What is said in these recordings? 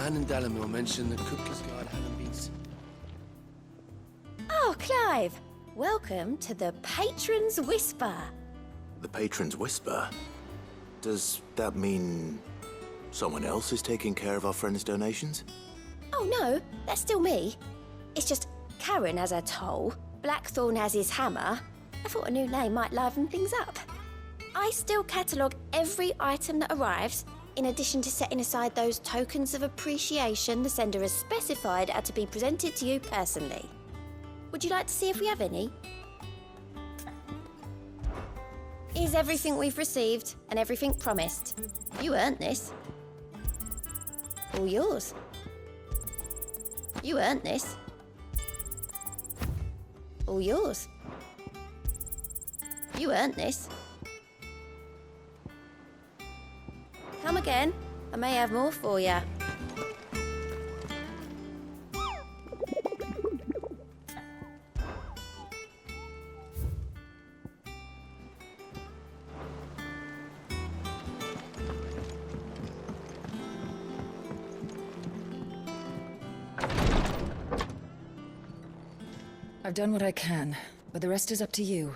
man in Dalamil mentioned that Kupka's guard hadn't been... Oh, Clive! Welcome to the Patron's Whisper. The Patron's Whisper? Does that mean someone else is taking care of our friend's donations? Oh no, that's still me. It's just Karen has her toll, Blackthorn has his hammer. I thought a new name might liven things up. I still catalogue every item that arrives, in addition to setting aside those tokens of appreciation the sender has specified are to be presented to you personally. Would you like to see if we have any? Here's everything we've received and everything promised. You earned this. All yours. You earned this. All yours. You earned this. Come again. I may have more for you. I've done what I can, but the rest is up to you.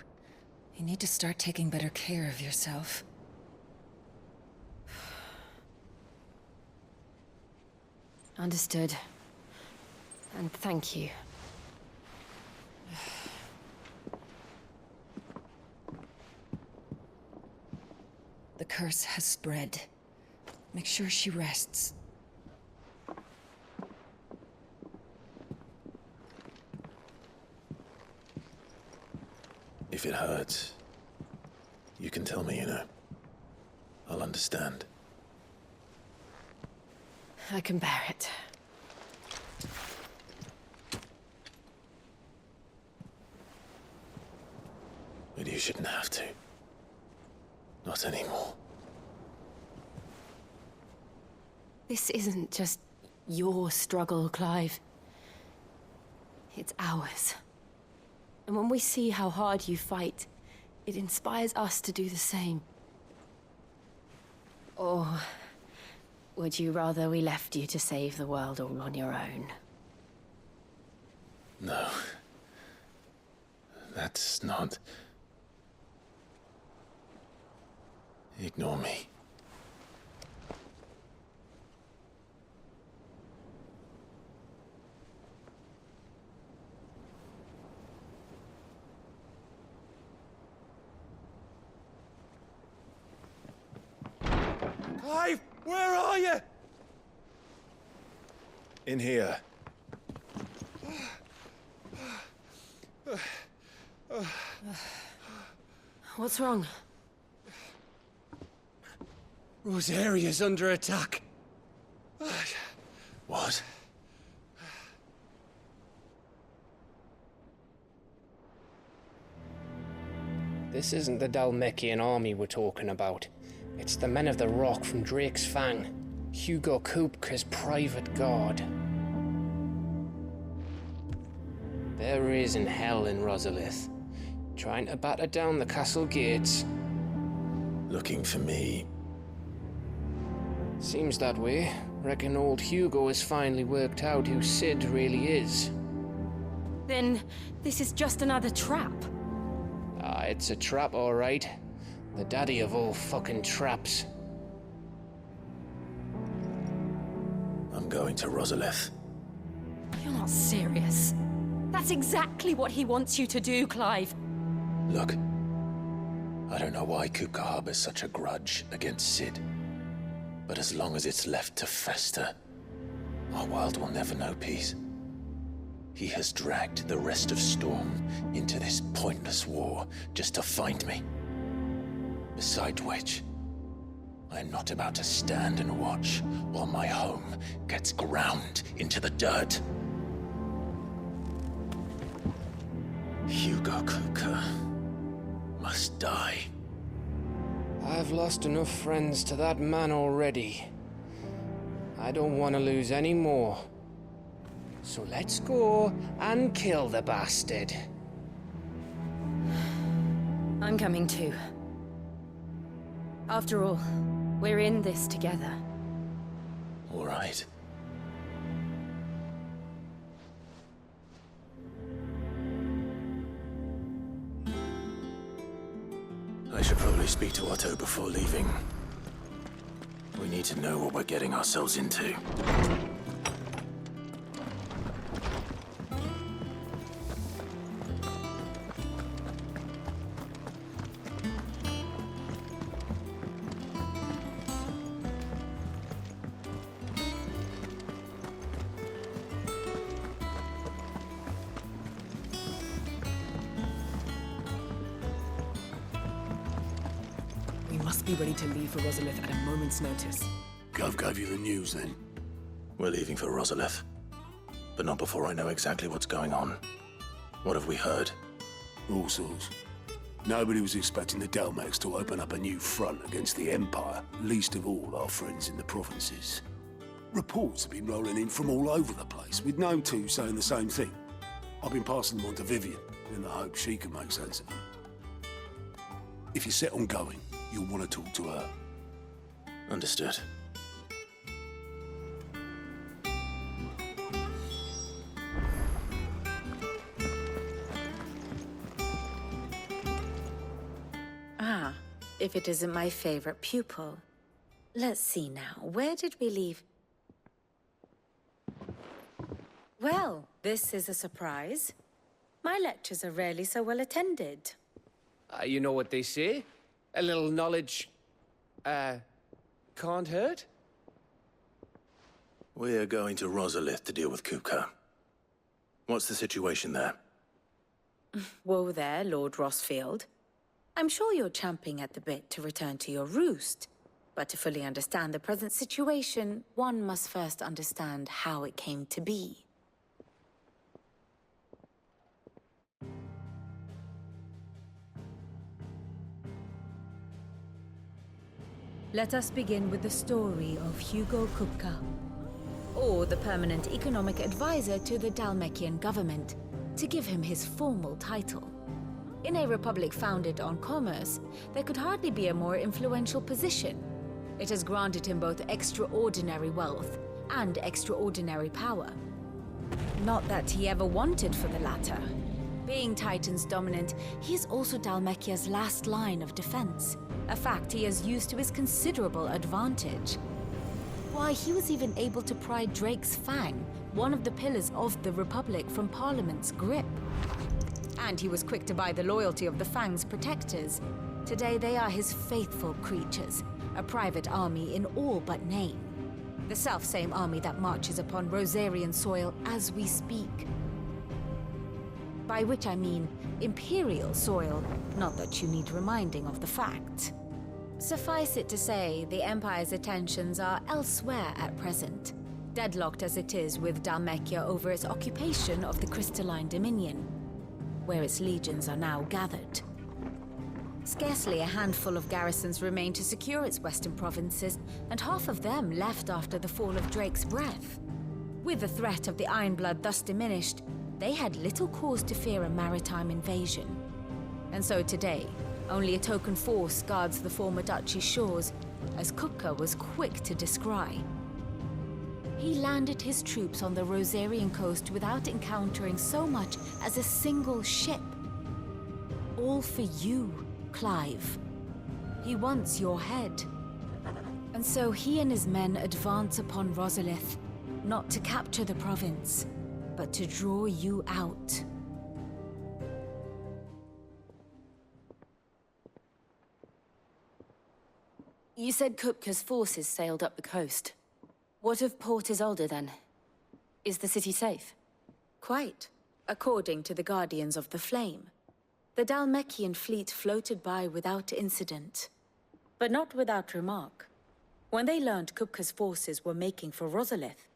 You need to start taking better care of yourself. Understood. And thank you. The curse has spread. Make sure she rests. If it hurts, you can tell me, you know. I'll understand. I can bear it. But you shouldn't have to. Not anymore. This isn't just your struggle, Clive. It's ours. And when we see how hard you fight, it inspires us to do the same. Or would you rather we left you to save the world all on your own? No. That's not... Ignore me. Clive, where are you? In here. What's wrong? Rosaria's under attack. What? This isn't the Dalmekian army we're talking about. It's the men of the Rock from Drake's Fang, Hugo Kupka's private guard. There is in hell in Rosalith, trying to batter down the castle gates. Looking for me? Seems that way. Reckon old Hugo has finally worked out who Sid really is. Then this is just another trap. Ah, it's a trap, all right. The daddy of all fucking traps. I'm going to Rosalith. You're not serious. That's exactly what he wants you to do, Clive. Look, I don't know why Kupka harbors such a grudge against Sid. But as long as it's left to fester, our world will never know peace. He has dragged the rest of Storm into this pointless war just to find me. Besides which, I am not about to stand and watch while my home gets ground into the dirt. Hugo Kupka must die. I've lost enough friends to that man already. I don't want to lose any more. So let's go and kill the bastard. I'm coming too. After all, we're in this together. All right. I should probably speak to Otto before leaving. We need to know what we're getting ourselves into. We must be ready to leave for Rosalith at a moment's notice. Gov gave you the news then? We're leaving for Rosalith. But not before I know exactly what's going on. What have we heard? All sorts. Nobody was expecting the Dalmacs to open up a new front against the Empire, least of all our friends in the provinces. Reports have been rolling in from all over the place, with no two saying the same thing. I've been passing them on to Vivian, in the hope she can make sense of them. If you're set on going, you'll want to talk to her. Understood. Ah, if it isn't my favorite pupil. Let's see now, where did we leave? Well, this is a surprise. My lectures are rarely so well attended. You know what they say? A little knowledge, can't hurt? We're going to Rosalith to deal with Kupka. What's the situation there? Whoa there, Lord Rossfield. I'm sure you're champing at the bit to return to your roost. But to fully understand the present situation, one must first understand how it came to be. Let us begin with the story of Hugo Kupka, or the permanent economic advisor to the Dalmekian government, to give him his formal title. In a republic founded on commerce, there could hardly be a more influential position. It has granted him both extraordinary wealth and extraordinary power. Not that he ever wanted for the latter. Being Titan's dominant, he is also Dalmekia's last line of defense, a fact he has used to his considerable advantage. Why, he was even able to pry Drake's Fang, one of the pillars of the Republic, from Parliament's grip. And he was quick to buy the loyalty of the Fang's protectors. Today they are his faithful creatures, a private army in all but name. The self-same army that marches upon Rosarian soil as we speak. By which I mean Imperial soil, not that you need reminding of the fact. Suffice it to say, the Empire's attentions are elsewhere at present, deadlocked as it is with Dalmekia over its occupation of the Crystalline Dominion, where its legions are now gathered. Scarcely a handful of garrisons remain to secure its western provinces, and half of them left after the fall of Drake's Breath. With the threat of the Ironblood thus diminished, they had little cause to fear a maritime invasion. And so today, only a token force guards the former duchy's shores, as Kupka was quick to descry. He landed his troops on the Rosarian coast without encountering so much as a single ship. All for you, Clive. He wants your head. And so he and his men advance upon Rosalith, not to capture the province, but to draw you out. You said Kupka's forces sailed up the coast. What of Port Isolde, then? Is the city safe? Quite, according to the Guardians of the Flame. The Dalmekian fleet floated by without incident, but not without remark. When they learned Kupka's forces were making for Rosalith,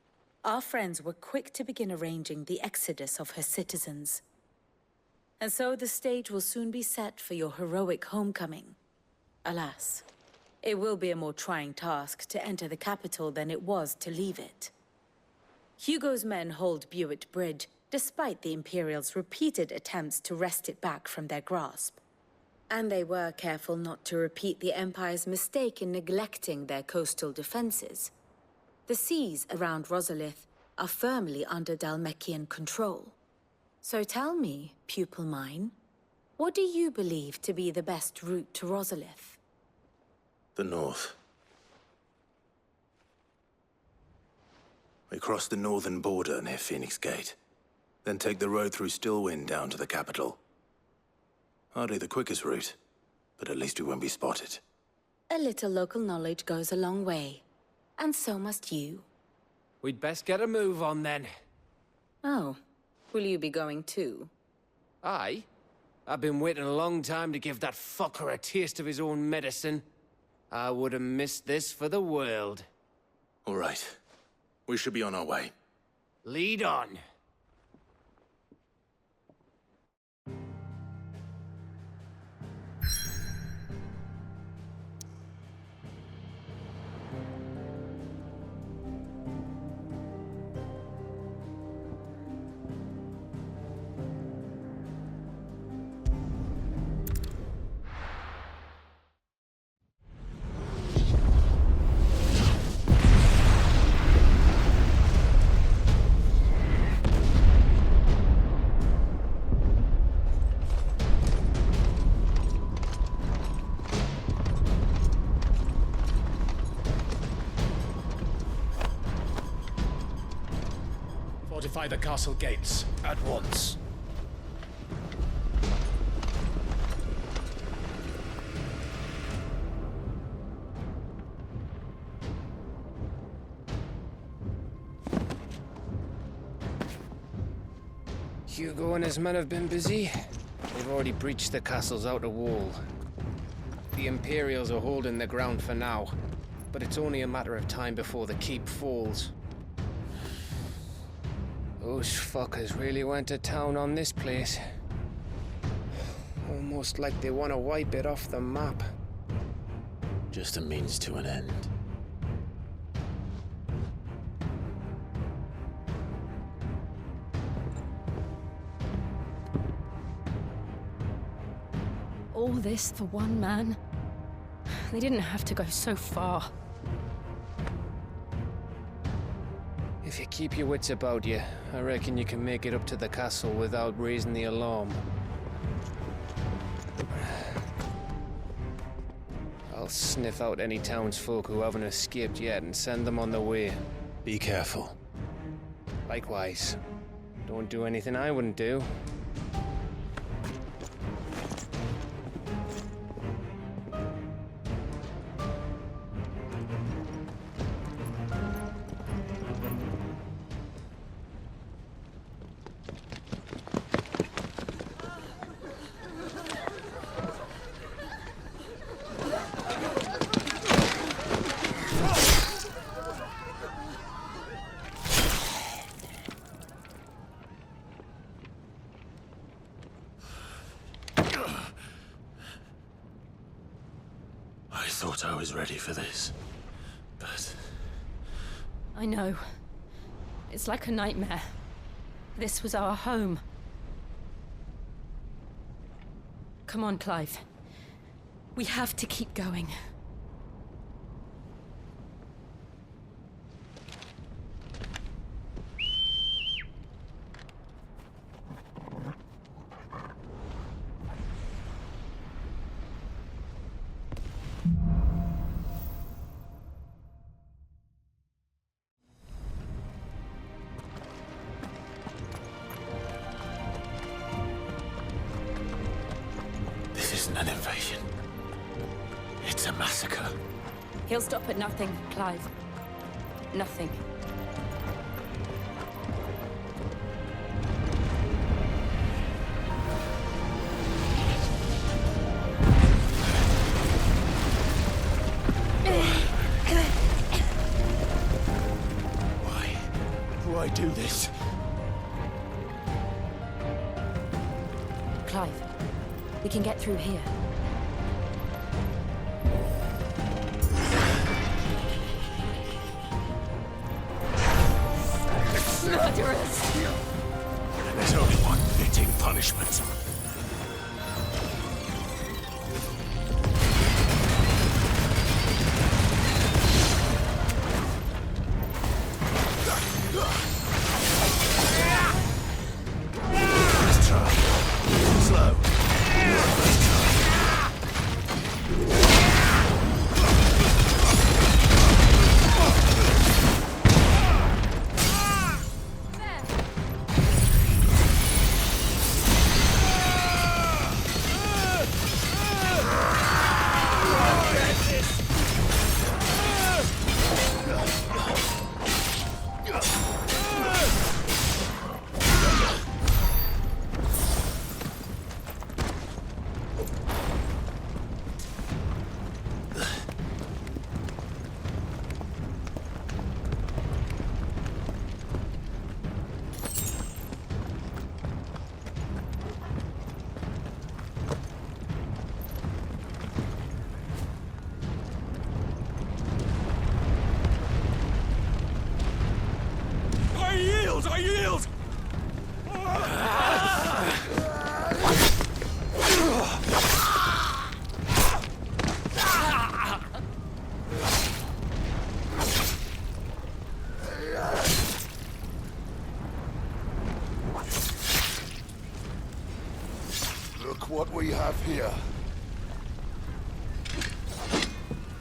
our friends were quick to begin arranging the exodus of her citizens. And so the stage will soon be set for your heroic homecoming. Alas, it will be a more trying task to enter the capital than it was to leave it. Hugo's men hold Buet Bridge, despite the Imperials' repeated attempts to wrest it back from their grasp. And they were careful not to repeat the Empire's mistake in neglecting their coastal defenses. The seas around Rosalith are firmly under Dalmekian control. So tell me, pupil mine, What do you believe to be the best route to Rosalith? The north. We cross the northern border near Phoenix Gate, then take the road through Stillwind down to the capital. Hardly the quickest route, but at least we won't be spotted. A little local knowledge goes a long way. And so must you. We'd best get a move on then. Oh, will you be going too? Aye. I've been waiting a long time to give that fucker a taste of his own medicine. I would have missed this for the world. All right. We should be on our way. Lead on. Fortify the castle gates at once. Hugo and his men have been busy. They've already breached the castle's outer wall. The Imperials are holding the ground for now, but it's only a matter of time before the keep falls. Those fuckers really went to town on this place. Almost like they want to wipe it off the map. Just a means to an end. All this for one man? They didn't have to go so far. If you keep your wits about you, I reckon you can make it up to the castle without raising the alarm. I'll sniff out any townsfolk who haven't escaped yet and send them on their way. Be careful. Likewise. Don't do anything I wouldn't do. I thought I was ready for this, but... I know. It's like a nightmare. This was our home. Come on, Clive. We have to keep going. This isn't an invasion. It's a massacre. He'll stop at nothing, Clive. Nothing. Why do this? Clive, we can get through here. Murderers! There's only one fitting punishment. Let's try. Slow. Look what we have here.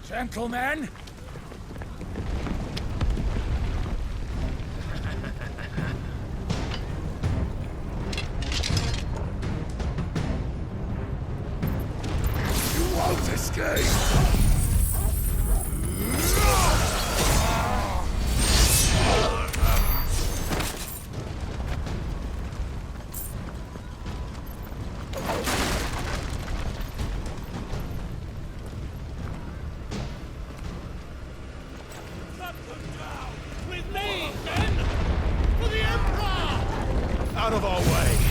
Gentlemen! You won't escape! With me, men! For the Emperor! Out of our way!